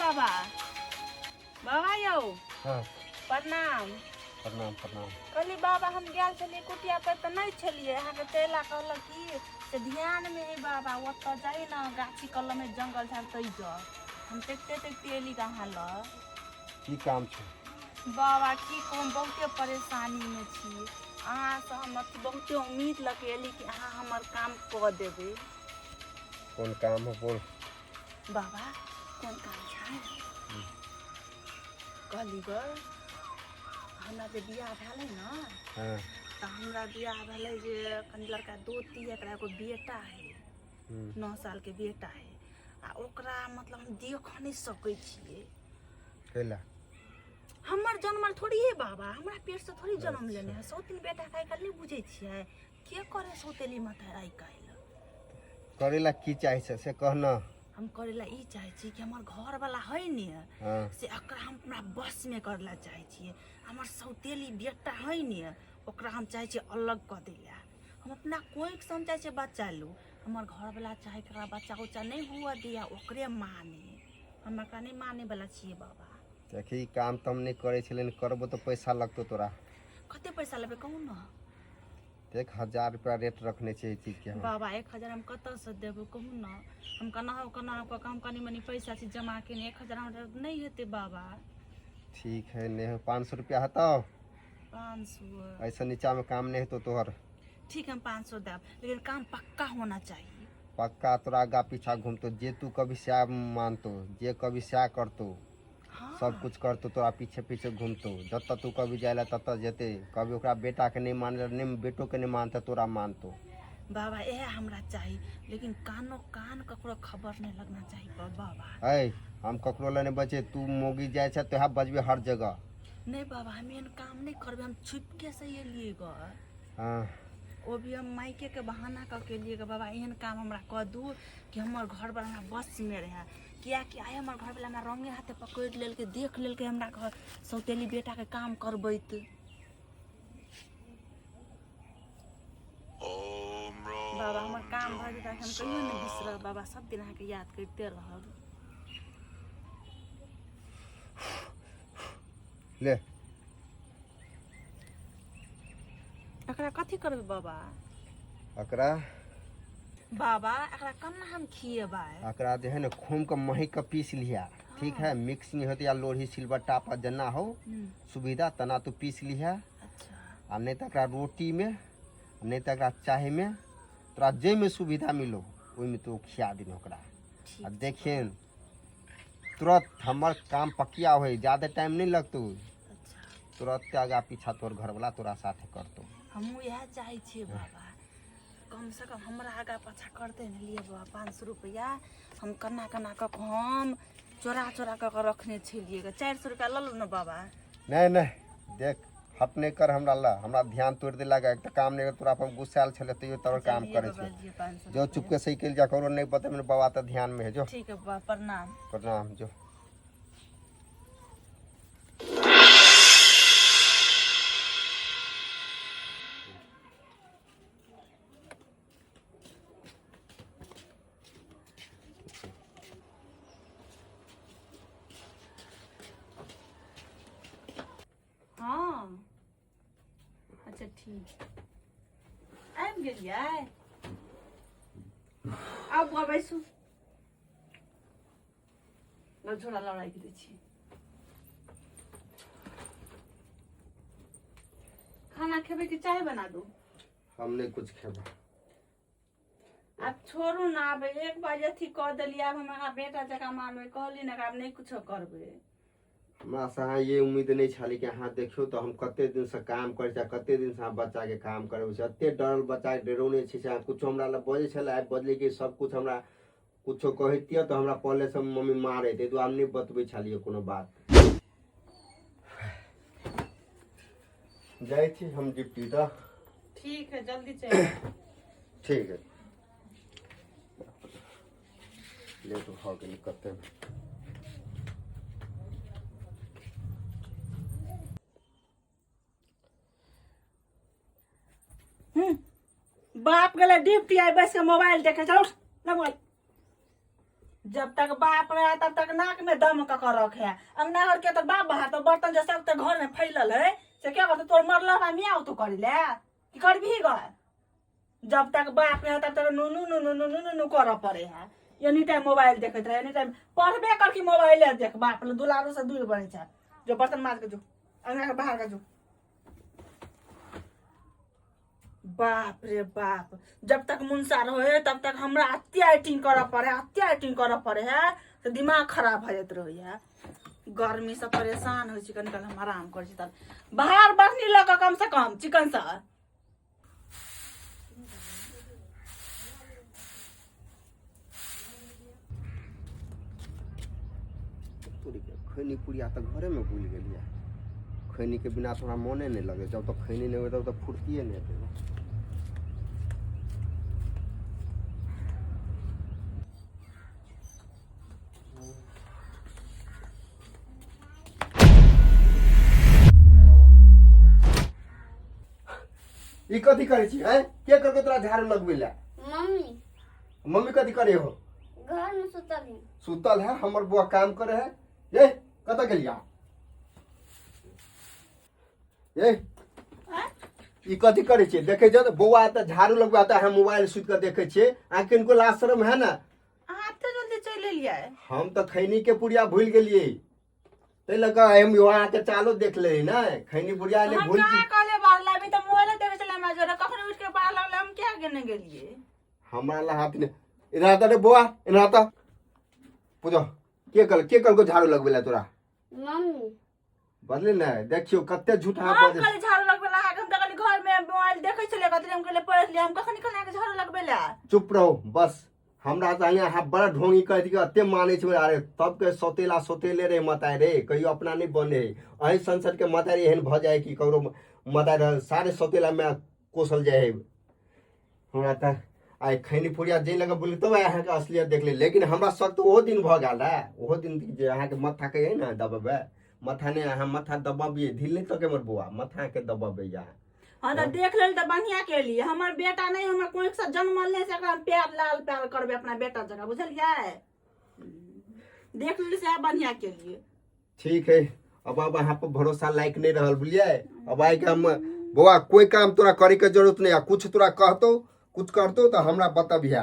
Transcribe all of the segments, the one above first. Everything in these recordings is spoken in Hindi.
बाबा बाबा यौ हाँ प्रणाम। प्रणाम प्रणाम। कहली बाबा हम गेल छलियै कुटिया पर तऽ नहीं छलियै अहाँके चेला कहलक कि से ध्यान में है बाबा ओतऽ जाई ना गाछी कलम में जंगल झाड़ तई जा हम देखते एली कहाँ ल की काम छै? बाबा की कहूँ बहुते परेशानी में छी अहाँ से हम बहुते उम्मीद लगे एली कि अहाँ हमर काम कऽ देबै। कौन काम है बोल? बाबा कौन काम छै? कहली ग हमरा जे बियाह भेलै न हाँ तऽ हमरा बियाह भेलै जे कनि लड़का दोती एकरा एगो बेटा है 9 साल के बेटा है आ ओकरा मतलब हम देख नहीं सकै छियै। कैला हमर जन्मल थोड़ी है बाबा हमरा पेट से थोड़ी जन्म लेने है। सौतीन बेटा का आइकाल्हि नहीं बुझे छियै के करे सौतेली माता आइ काल्हि करेला की चाहे छै से कहना। हम करेला ई चाहे छी कि हमर घर वाला है ने हाँ से एकरा हम अपना बस में करला चाहे छियै। हमर सौतेली बेटा है ने ओकरा हम चाहे छियै अलग कर देला। हम अपना कोई के हम चाहे छियै बच्चा लू हमर घर वाला चाहे एकरा बच्चा उच्चा नहीं हुआ दिया ओकरे माने हम एकरा नहीं माने वाला छियै बाबा। देखी काम तो हम नहीं करे छे लेकिन करबो तो पैसा लगतो तोरा। कते पैसा लेबे कहू ना। देख 1000 रुपया रेट रखने छे चीज के हम। बाबा 1000 हम कत से देबो कहू ना। हम कना काम कनी मनी पैसा से जमा केने 1000 हमरा नहीं हेते बाबा। ठीक है ने 500 रुपया हतो 500 ऐसा नीचा में काम नहीं तो तोहर। ठीक है हम 500 देब लेकिन काम पक्का होना चाहिए। पक्का तोरा आगा पीछा घूमतो जे तू कभी स्या मानतो जे कभी स्या करतो हाँ सब कुछ करतो तोरा पीछे पीछे घूमतो जत तू कभी जाइला तत जेते कभी ओकरा बेटा के नहीं मानले नहीं बेटो के नहीं मानता तोरा मानतो। बाबा यह हमरा चाहिए लेकिन कान ककरो खबर नहीं लगना चाहिए बाबा। ऐ हम ककरो ले नहीं बचे तू मोगी जाए छे तो बजबे हर जगह। नहीं बाबा हम एहन काम नहीं करबे हम छुपके से ये लिए ग। हाँ वो भी हम मायके के बहाना करके लिए ग बाबा एहन काम हमरा कह दू कि हमर घर वाला हमरा बस में रहे किया कि आए हमर घर वाला हमरा रंगे हाथे पकड़ लेल के देख लेल के हमरा घर सौतेली बेटा के काम करबैत। बाबा हमर काम भर जेता हम कहियो नहीं बिसरब बाबा सब दिन अहाँके याद करते रहब। ले एकरा कथी करबे बाबा? अकरा बाबा एकरा कन्ना हम खिएबै? अकरा जे है ना खूम के मही के पीस लिया ठीक है मिक्सिंग होती या लोढ़ी सिलबट्टा पर जना हो सुविधा तना तू पीस लिया। अच्छा आ नहीं तो अकरा रोटी में नहीं तो अकरा चाय में तोरा जे में सुविधा मिलो ओहि में तो खिया दिन ओकरा। आ देखिए तुरंत हमर काम पकिया हो ज्यादा टाइम नहीं लगतो अच्छा तुरंत आगा पीछा तोर घर वाला तोरा साथे करतो। हमहू यह चाहे छे बाबा कम से कम हमरा आगा पाछा करते न लिए बाबा 500 रुपया हम कन्ना क हम चोरा क रखने छलिए 400 रुपया ल लो न बाबा। नहीं नहीं देख हट नहीं कर हमरा ला हमरा ध्यान तोड़ दे लगा एक तोरा काम नहीं तोरा पर गुस्साल छले तैयो तोर काम करे छे जो चुपके सही केल जा करो नहीं पता मेरे बाबा तो ध्यान में है जो। ठीक है बाबा प्रणाम। प्रणाम जो। हाँ अच्छा ठीक आबि गेलियै आब बैसू झोला लड़ाई के दै छी। खाना खेबे कि चाय बना दू? हम नहीं कुछ खेबा। अब छोड़ू ना अब एक बार अथी कह देलिए अब हमारा बेटा जगह मानबे कहली ना अब नहीं कुछ करबे। हमरा से अहाँ ये उम्मीद नहीं छाली कि अहाँ देखियो तो हम कते दिन से काम करे छे कते दिन से बच्चा के काम करे छे एते डरल बच्चा के डरौने छे से कुछ हमरा ल बजे छले आइ बदले कि सब कुछ हमरा कुछो कहतियो तो हमरा पहले से मम्मी मारे दे तो हम नहीं बतबे छलिए कोनो बात। जाय छी हम डिप्टी दा। ठीक है जल्दी चल। ठीक है ले तो हो गेल कते बाप गला ड्यूटी आई बस के मोबाइल देखे चलो ना मोबाइल जब तक बाप रहे तब तक नाक में दम का रखे। अंगना घर के तो बाप बाहर तो बर्तन जो सब तो घर में फैलल है से क्या कहते तोर मरल बा मियाँ तू करी ले कि कर भी गए। जब तक बाप रहे तब तक नुनू नुनू नुनू नुनू कर पड़े है। एनी टाइम मोबाइल देखते रहे, एनी टाइम पढ़बे कर कि मोबाइल देख। बाप ले दुलारू से दूर बने छे। जो बर्तन माज के जो अंगना के बाहर का जो। बाप रे बाप, जब तक मुंसा रहे तब तक हमरा अत्या एक्टिंग कर पड़े, अत्या एक्टिंग कर पड़े है तो दिमाग खराब हो जाते रही है। गर्मी से परेशान हो चिकन कल हम आराम कर तब बाहर बसनी लग कम से कम चिकन सा। खैनी पुड़िया तो घरे में भूल गलिया। खैनी के बिना थोड़ा मोने नहीं लगे, जब तक खैनी नहीं हो तब तक फुर्तिए नहीं आते। ई कथी करे छी हैं? के करके तोरा झाड़ू लगबेला? मम्मी। मम्मी कथी करे हो? घर में सुतल है। सुतल है? हमर बुआ काम करे है। ये कत गेलिया? ये ई कथी करे छे? देखे छ बौआ त झाड़ू लगवाता है, मोबाइल सुत के देखे छे। आ किनको लाज शरम है ना? आप तो जल्दी चले लिया है। हम तो खैनी के पुड़िया भूल गेलिए। ते लगा हम वहां के चालो देख ले ना। खैनी पुड़िया ले भूल हम का कहले बार लाबी त मोबाइल देखे चला ना जरा कखन उठ के बाहर लगले हम क्या करने गेलिए। हमरा ला हाथ ने इधर आता रे बुआ, इधर आता। पूछो के कल को झाड़ू लगवेला तोरा? मम्मी। बदले ना देखियो कते झूठा हम बात। कल झाड़ू लगबेला है, हम त कल घर में मोबाइल देखे चले कतरे हम कल पढ़ लिया। हम कखन के झाड़ू लगबेला। चुप रहो बस। हमरा त यहाँ बड़ा ढोंगी कह दी अते माने छ। अरे तब के सोतेला सोतेले रे मताय रे, कहियो अपना नहीं बने। अही संसद के मतारी एहन भ जाए कि ककरो मताय सारे सोतेला में कोसल जाए है। हमरा त आई खैनी पुड़िया जे लगे बोली तो यहाँ के असलियत देख ले। लेकिन हमरा शक तो वो दिन भ गेल है। वो दिन जे यहाँ के मथा के है ना दबाबे, मथा ने यहाँ मथा दबाबिए ढील तो के मर बुआ मथा के दबाबे यहाँ। हां त देख लेल त बढ़िया के लिए। हमर बेटा नहीं, हमर कोई से जन्मले से एकरा प्यार लाल प्यार करबे अपना बेटा जगह, बुझलिए? देख लेल से बढ़िया के लिए। ठीक है, अब यहाँ पर भरोसा लायक नहीं रहल बुझलिए। अब आई के हम बुआ कोई काम तोरा करे के जरूरत नहीं है। कुछ तोरा कहतो कुछ करतो तो हमरा बताबिया।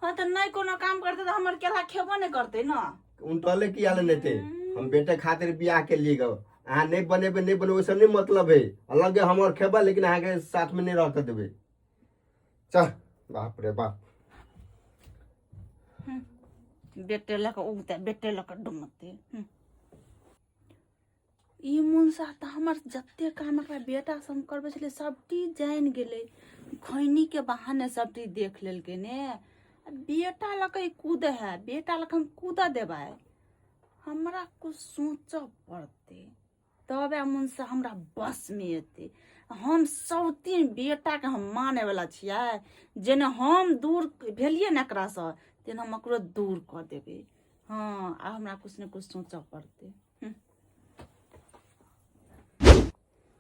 हां त नहीं कोनो काम करते तो हमर केला खेबो नहीं करते ना। उनटले की आले नेते हम बेटे खातिर बियाह के लिए गो। अहाँ नहीं बनेबे नहीं बनेबे सब नहीं मतलब है। अलग हमर खेबा लेकिन अहाँ के साथ में नहीं रह के देबे। चल बाप रे बाप। बेटे लक उगते बेटे लक डुमते। ई मुंसा त हमर जत्ते काम एकरा बेटा से हम करबे छले सबटी जान गेले। खैनी के बहाने सबटी देख लेलके ने। बेटा लक कूद है, बेटा लक हम कूदा देबा। हमरा कुछ सोच पड़ते तबे मुंसा हमरा बस में एते। हम सौतीन बेटा के हम माने वाला छियै। जेने हम दूर भेलिए न एकरा से तेन हम एकरो दूर कर देबे। हाँ आ हमरा कुछ न कुछ सोच पड़ते।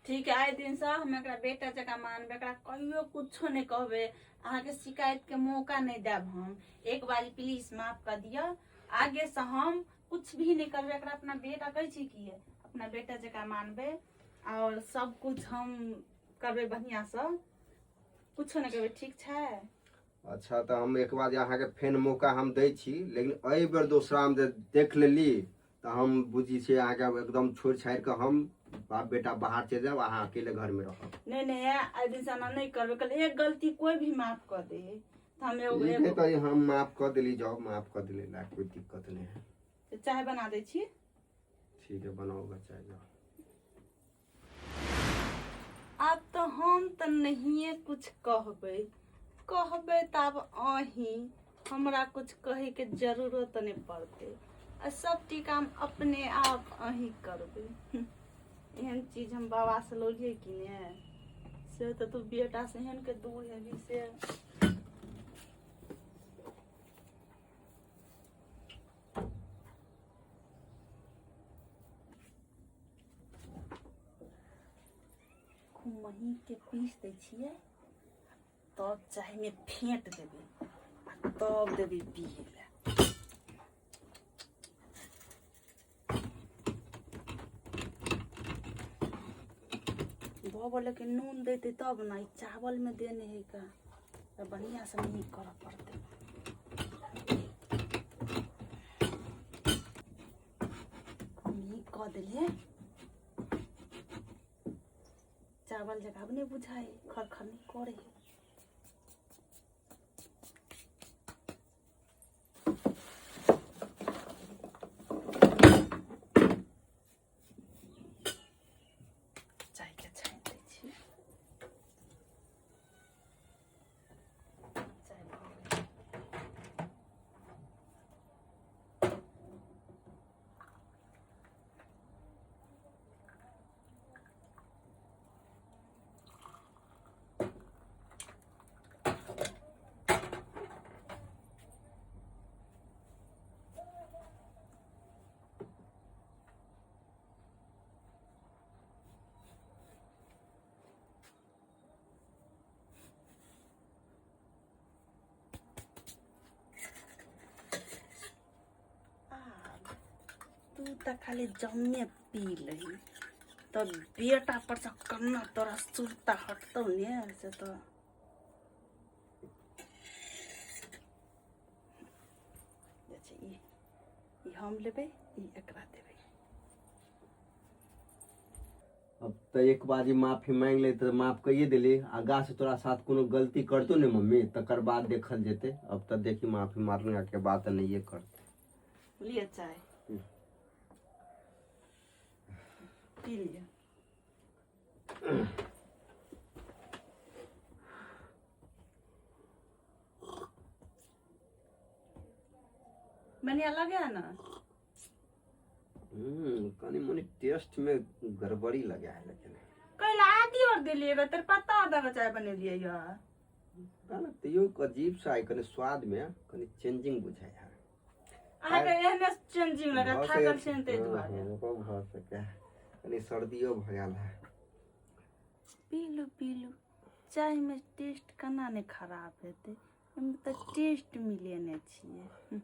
ठीक है, आए दिन से हम एकरा बेटा जगह मानबे, एकरा कहियो कुछो नहीं कहबे। अहाँ के शिकायत के मौका नहीं देब हम। एक बार प्लीज माफ कर दिया। आगे से हम कुछ भी नहीं करबे। एकरा अपना बेटा कह छी कि अपना बेटा जगह मानबे और सब कुछ हम करबे बढ़िया से। कुछो नहीं करबे, ठीक है? अच्छा तो हम एक बार यहाँ के फेन मौका हम दे छी, लेकिन अई बेर दूसरा हम देख लेली तो हम बुझी से यहाँ के एकदम छोड़ छाड़ के हम बाप बेटा बाहर चले जाओ, अहाँ अकेले घर में रहो। नहीं नहीं आई दिन से नहीं करबे। कल एक गलती कोई भी माफ कर दे तो हम तो हम माफ कर दिली, जाओ माफ कर दिली ला, कोई दिक्कत नहीं है। चाय बना दे छी। ठीक है बनाओगा चाय जाओ। अब तो हम तो नहीं कुछ कहबे तब अही हमरा कुछ कहे के जरूरत नहीं पड़ते। सब काम अपने आप अही करबे। एहन चीज हम बाबा से लोलिए कि ने से तो तू बेटा से एहन के दूर है भी से। मही के पीस दे छिए तब चाय में फेंट देबे तब देबे पिए ला। कहो लेकिन नून देते तब ना, ई चावल में देने है का, तो बढ़िया से नहीं कर पड़ते। नहीं कह दिलिए चावल जगह नहीं बुझाए, खर नहीं करे। तू तो खाली जम्मे पी लही, तो बेटा पर से करना तोरा सुरता हटतो ने से तो। जैसे ई हम लेबे, ई एकरा देबे। अब तो एक बार माफी मांग ले तो माफ कहिए दिली, आगा से तोरा साथ कोनो गलती करतो ने मम्मी, तकर बाद देखल जेते। अब तो देखी माफी मारने के बाद नहीं ये करते। लिए चाय पी लिया। मैंने अलग है ना, कनी मनी टेस्ट में गड़बड़ी लगा है, लेकिन कल आधी और दिलिएगा, तेरे पता आधा का चाय बने लिए यार। तो यो अजीब सा है, कनी स्वाद में कनी चेंजिंग बुझाय है। आगे एहने चेंजिंग लगा, थाकल सेंते दुआरे। को भ सके कनी सर्दियो भ गेल है। पी लो चाय में टेस्ट कना ने खराब हेते, हम तो टेस्ट मिलेने छिए।